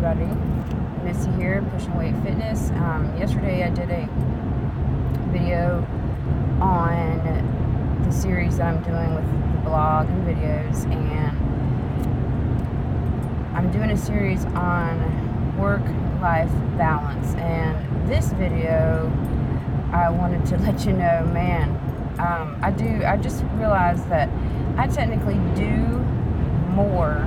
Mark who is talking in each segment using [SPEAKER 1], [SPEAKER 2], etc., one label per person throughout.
[SPEAKER 1] everybody. Missy here, Pushing Weight Fitness. Yesterday I did a video on the series that I'm doing with the blog and videos, and I'm doing a series on work-life balance. And this video, I wanted to let you know, man, I just realized that I technically do more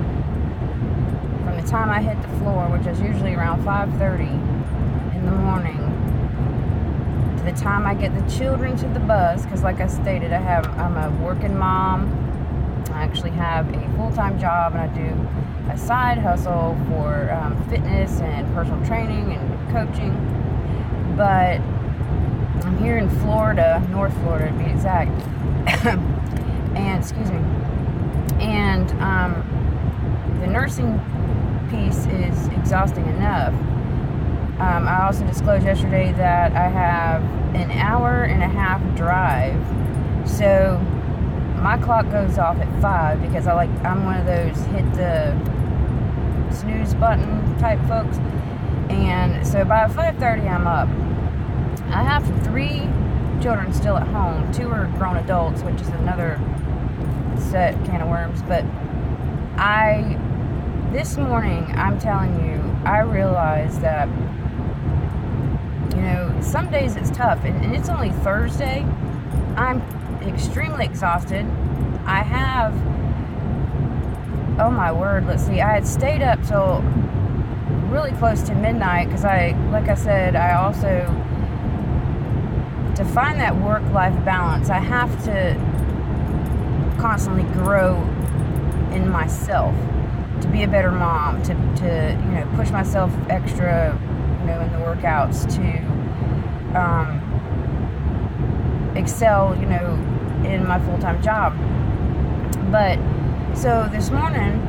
[SPEAKER 1] from the time I hit the floor, which is usually around 5:30 in the morning, to the time I get the children to the bus, because like I stated, I'm a working mom. I actually have a full-time job, and I do a side hustle for fitness and personal training and coaching. But I'm here in Florida, North Florida to be exact, and excuse me, and the nursing piece is exhausting enough. I also disclosed yesterday that I have an hour and a half drive, so my clock goes off at 5 because I'm one of those hit the snooze button type folks, and so by 5:30 I'm up. I have 3 children still at home. 2 are grown adults, which is another set can of worms. But this morning, I'm telling you, I realized that, some days it's tough, and it's only Thursday. I'm extremely exhausted. I have, oh my word, let's see, I had stayed up till really close to midnight because like I said, I also, to find that work-life balance, I have to constantly grow in myself to be a better mom, to push myself extra, in the workouts, to excel, in my full-time job. But so this morning,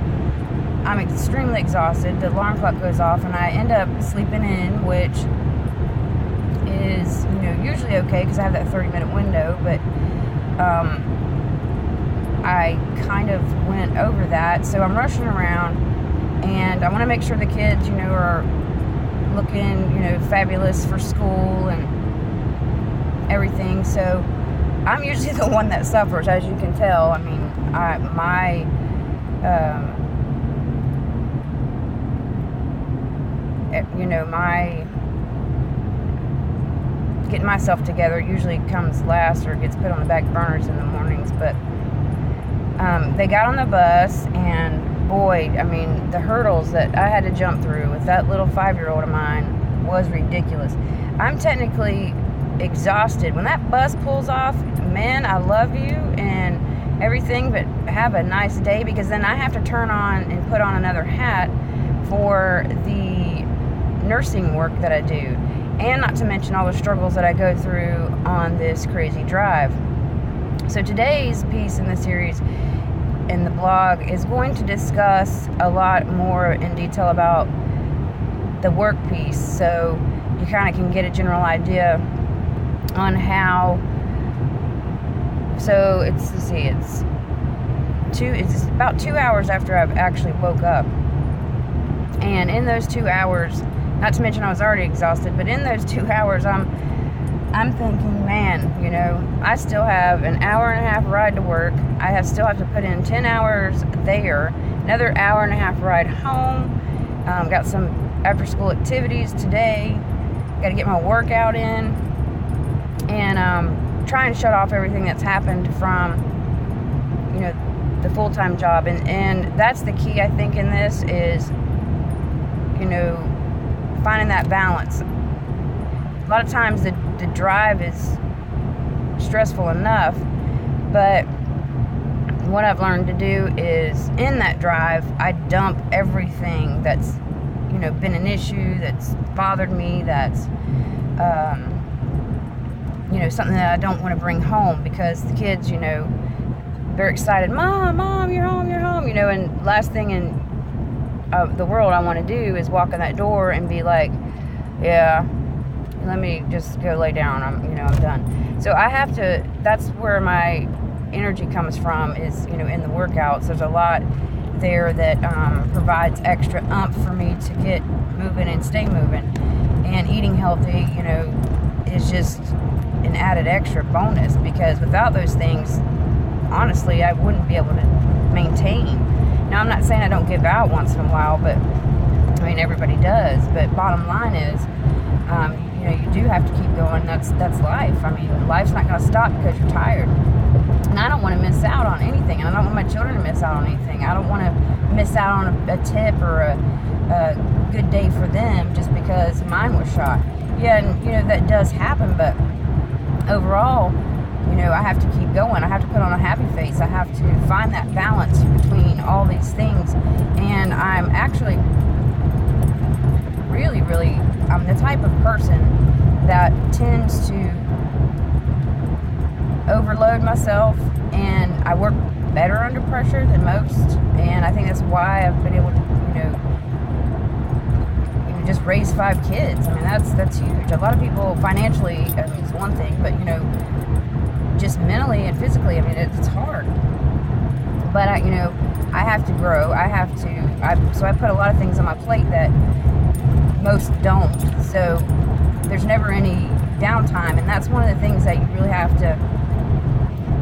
[SPEAKER 1] I'm extremely exhausted. The alarm clock goes off, and I end up sleeping in, which is, usually okay because I have that 30-minute window, but I kind of went over that, so I'm rushing around, and I want to make sure the kids, are looking, fabulous for school and everything. So I'm usually the one that suffers, as you can tell. I mean, my getting myself together usually comes last, or gets put on the back burners in the mornings. But they got on the bus, and boy, I mean, the hurdles that I had to jump through with that little 5-year-old of mine was ridiculous. I'm technically exhausted. When that bus pulls off, man, I love you and everything, but have a nice day, because then I have to turn on and put on another hat for the nursing work that I do, and not to mention all the struggles that I go through on this crazy drive. So today's piece in the series in the blog is going to discuss a lot more in detail about the work piece, so you kind of can get a general idea on how. So it's about 2 hours after I've actually woke up, and in those 2 hours, not to mention I was already exhausted, but in those 2 hours I'm thinking, man, I still have an hour and a half ride to work. I still have to put in 10 hours there, another hour and a half ride home. Got some after school activities today. Got to get my workout in, and try and shut off everything that's happened from, the full-time job. And that's the key, I think, in this is, finding that balance. A lot of times the drive is stressful enough, but what I've learned to do is, in that drive, I dump everything that's, been an issue, that's bothered me, that's, something that I don't want to bring home, because the kids, they're excited, Mom, you're home, and last thing in the world I want to do is walk in that door and be like, yeah, let me just go lay down, I'm done. So I have to, that's where my energy comes from, is, in the workouts. There's a lot there that provides extra oomph for me to get moving and stay moving. And eating healthy, is just an added extra bonus, because without those things, honestly, I wouldn't be able to maintain. Now, I'm not saying I don't give out once in a while, but I mean, everybody does. But bottom line is, you do have to keep going. That's life. I mean, life's not going to stop because you're tired. And I don't want to miss out on anything. I don't want my children to miss out on anything. I don't want to miss out on a tip or a good day for them just because mine was shot. Yeah, and that does happen, but overall, I have to keep going. I have to put on a happy face. I have to find that balance between all these things. And I'm actually really, I'm the type of person that tends to overload myself, and I work better under pressure than most. And I think that's why I've been able to, just raise 5 kids. I mean, that's huge. A lot of people financially, I mean, it's one thing, but just mentally and physically, I mean, it's hard. But I have to grow. So I put a lot of things on my plate that most don't. So there's never any downtime, and that's one of the things that you really have to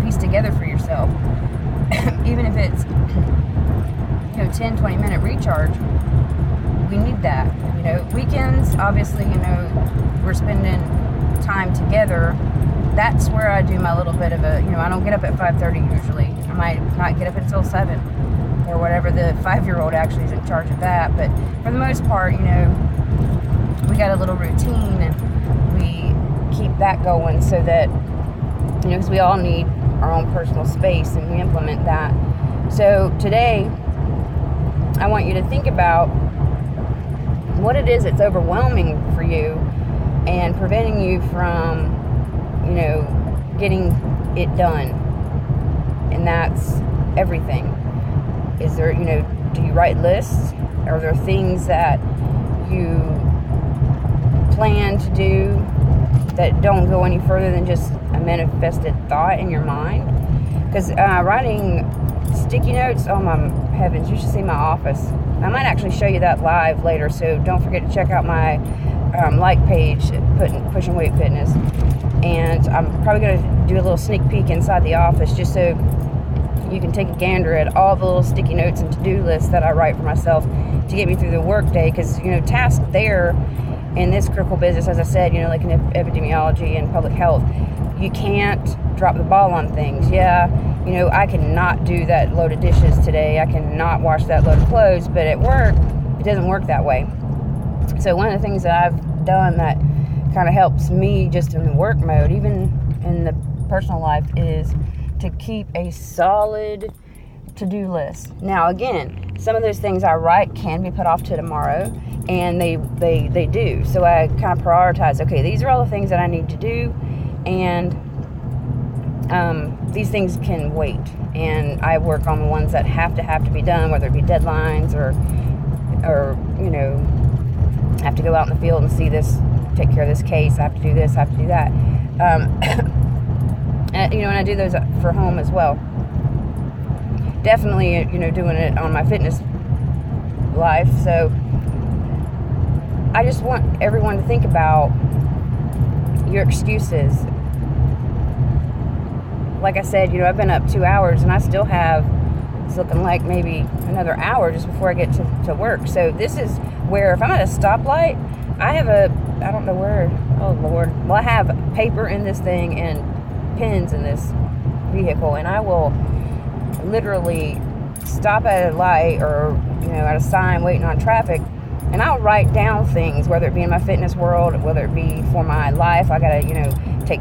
[SPEAKER 1] piece together for yourself. Even if it's 10-20 minute recharge, we need that. Weekends, obviously, we're spending time together. That's where I do my little bit of I don't get up at 5:30 usually. I might not get up until 7 or whatever. The 5-year-old actually is in charge of that. But for the most part, we got a little routine, and we keep that going so that, because we all need our own personal space, and we implement that. So today, I want you to think about what it is that's overwhelming for you and preventing you from, getting it done. And that's everything. Is there, do you write lists? Are there things that you plan to do that don't go any further than just a manifested thought in your mind? Because writing sticky notes, oh my heavens, you should see my office. I might actually show you that live later, so don't forget to check out my page, Pushing Weight Fitness. And I'm probably going to do a little sneak peek inside the office just so you can take a gander at all the little sticky notes and to-do lists that I write for myself to get me through the work day. Because, tasks there in this critical business, as I said, like in epidemiology and public health, you can't drop the ball on things. Yeah, I cannot do that load of dishes today. I cannot wash that load of clothes. But at work, it doesn't work that way. So one of the things that I've done that kind of helps me just in the work mode, even in the personal life, is to keep a solid to-do list. Now, again, some of those things I write can be put off to tomorrow, and they do. So I kind of prioritize, okay, these are all the things that I need to do, and these things can wait. And I work on the ones that have to be done, whether it be deadlines or have to go out in the field and see this, take care of this case, I have to do this, I have to do that. And I do those for home as well. Definitely, doing it on my fitness life. So I just want everyone to think about your excuses. Like I said, I've been up 2 hours and I still have, it's looking like maybe another hour just before I get to work. So this is where if I'm at a stoplight, I have I don't know where, oh Lord. Well, I have paper in this thing and pens in this vehicle, and I will literally stop at a light or, at a sign waiting on traffic, and I'll write down things, whether it be in my fitness world, whether it be for my life. I gotta, take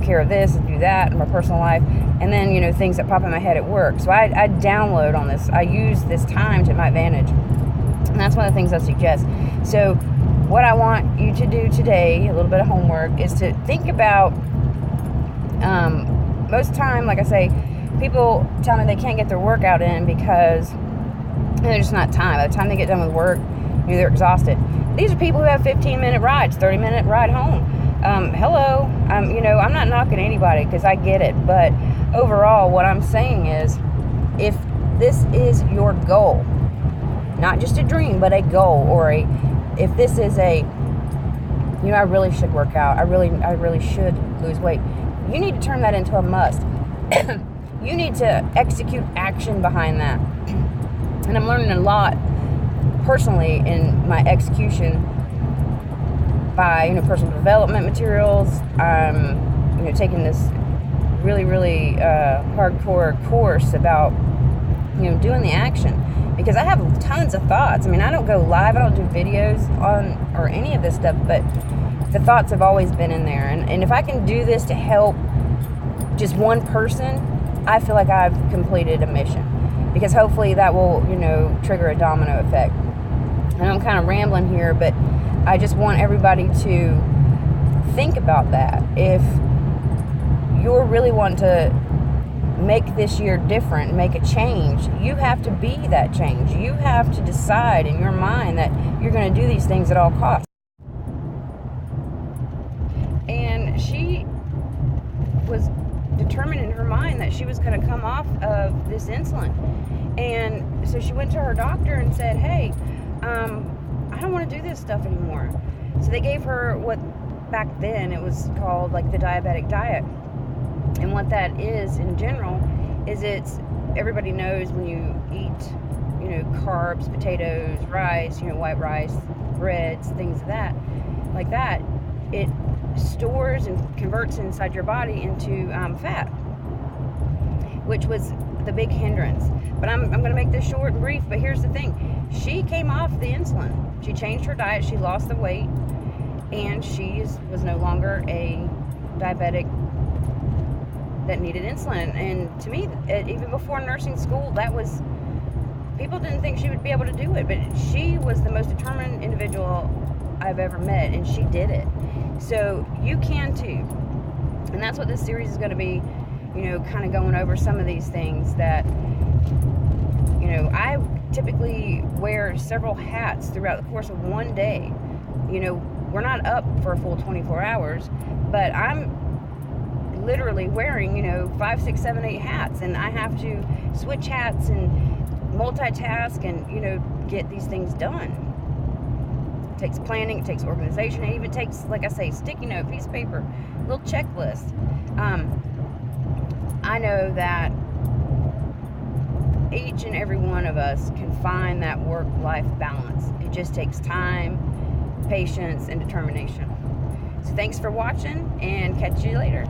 [SPEAKER 1] care of this and do that in my personal life, and then, things that pop in my head at work. So I download on this. I use this time to my advantage, and that's one of the things I suggest. So what I want you to do today, a little bit of homework, is to think about, most time, like I say, people tell me they can't get their workout in because there's just not time. By the time they get done with work, they're exhausted. These are people who have 15-minute rides, 30-minute ride home. Hello, I'm not knocking anybody because I get it. But overall, what I'm saying is, if this is your goal, not just a dream, but a goal, or if this is I really should work out, I really should lose weight, you need to turn that into a must. You need to execute action behind that. And I'm learning a lot personally in my execution by, personal development materials. I'm, taking this really, really hardcore course about, doing the action. Because I have tons of thoughts. I don't go live, I don't do videos on, or any of this stuff, but the thoughts have always been in there. And if I can do this to help just one person, I feel like I've completed a mission. Because hopefully that will, trigger a domino effect. And I'm kind of rambling here, but I just want everybody to think about that. If you're really wanting to make this year different, make a change, you have to be that change. You have to decide in your mind that you're going to do these things at all costs. And she was determined in her mind that she was going to come off of this insulin. And so she went to her doctor and said, hey, I don't want to do this stuff anymore. So they gave her what back then it was called like the diabetic diet. And what that is in general is everybody knows when you eat, carbs, potatoes, rice, white rice, breads, things like that, it stores and converts inside your body into fat, which was the big hindrance. But I'm going to make this short and brief, but here's the thing. She came off the insulin. She changed her diet, she lost the weight, and she was no longer a diabetic that needed insulin. And to me, even before nursing school, people didn't think she would be able to do it, but she was the most determined individual I've ever met, and she did it. So you can too. And that's what this series is going to be, kind of going over some of these things that, I typically wear several hats throughout the course of one day. We're not up for a full 24 hours, but I'm literally wearing, 5, 6, 7, 8 hats, and I have to switch hats and multitask and, get these things done. It takes planning, it takes organization, it even takes, like I say, sticky note, piece of paper, little checklist. I know that each and every one of us can find that work-life balance. It just takes time, patience, and determination. So thanks for watching, and catch you later.